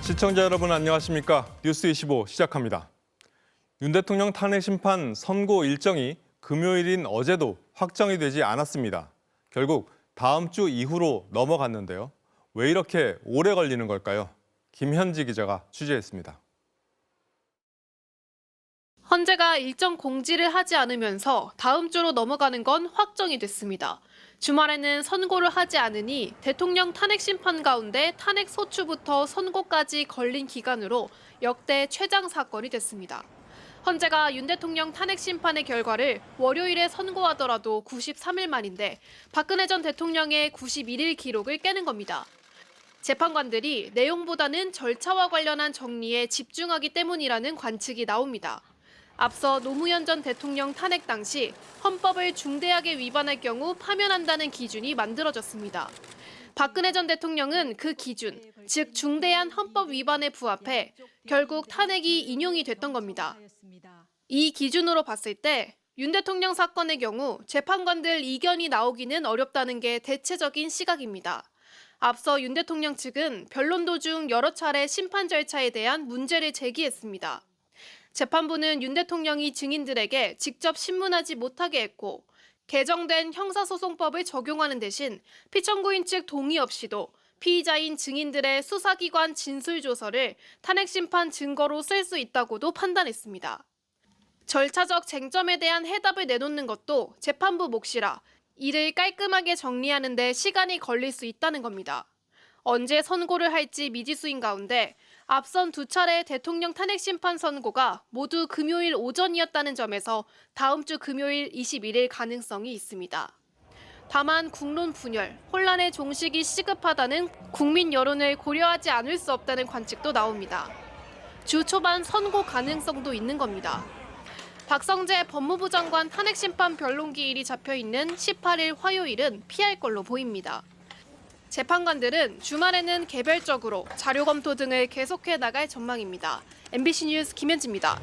시청자 여러분 안녕하십니까? 뉴스25 시작합니다. 윤 대통령 탄핵 심판 선고 일정이 금요일인 어제도 확정이 되지 않았습니다. 결국 다음 주 이후로 넘어갔는데요. 왜 이렇게 오래 걸리는 걸까요? 김현지 기자가 취재했습니다. 헌재가 일정 공지를 하지 않으면서 다음 주로 넘어가는 건 확정이 됐습니다. 주말에는 선고를 하지 않으니 대통령 탄핵 심판 가운데 탄핵 소추부터 선고까지 걸린 기간으로 역대 최장 사건이 됐습니다. 헌재가 윤 대통령 탄핵 심판의 결과를 월요일에 선고하더라도 93일 만인데 박근혜 전 대통령의 91일 기록을 깨는 겁니다. 재판관들이 내용보다는 절차와 관련한 정리에 집중하기 때문이라는 관측이 나옵니다. 앞서 노무현 전 대통령 탄핵 당시 헌법을 중대하게 위반할 경우 파면한다는 기준이 만들어졌습니다. 박근혜 전 대통령은 그 기준, 즉 중대한 헌법 위반에 부합해 결국 탄핵이 인용이 됐던 겁니다. 이 기준으로 봤을 때 윤 대통령 사건의 경우 재판관들 이견이 나오기는 어렵다는 게 대체적인 시각입니다. 앞서 윤 대통령 측은 변론 도중 여러 차례 심판 절차에 대한 문제를 제기했습니다. 재판부는 윤 대통령이 증인들에게 직접 신문하지 못하게 했고 개정된 형사소송법을 적용하는 대신 피청구인 측 동의 없이도 피의자인 증인들의 수사기관 진술조서를 탄핵심판 증거로 쓸 수 있다고도 판단했습니다. 절차적 쟁점에 대한 해답을 내놓는 것도 재판부 몫이라 이를 깔끔하게 정리하는 데 시간이 걸릴 수 있다는 겁니다. 언제 선고를 할지 미지수인 가운데 앞선 두 차례 대통령 탄핵 심판 선고가 모두 금요일 오전이었다는 점에서 다음 주 금요일 21일 가능성이 있습니다. 다만 국론 분열, 혼란의 종식이 시급하다는 국민 여론을 고려하지 않을 수 없다는 관측도 나옵니다. 주 초반 선고 가능성도 있는 겁니다. 박성재 법무부 장관 탄핵 심판 변론기일이 잡혀있는 18일 화요일은 피할 걸로 보입니다. 재판관들은 주말에는 개별적으로 자료 검토 등을 계속해 나갈 전망입니다. MBC 뉴스 김현지입니다.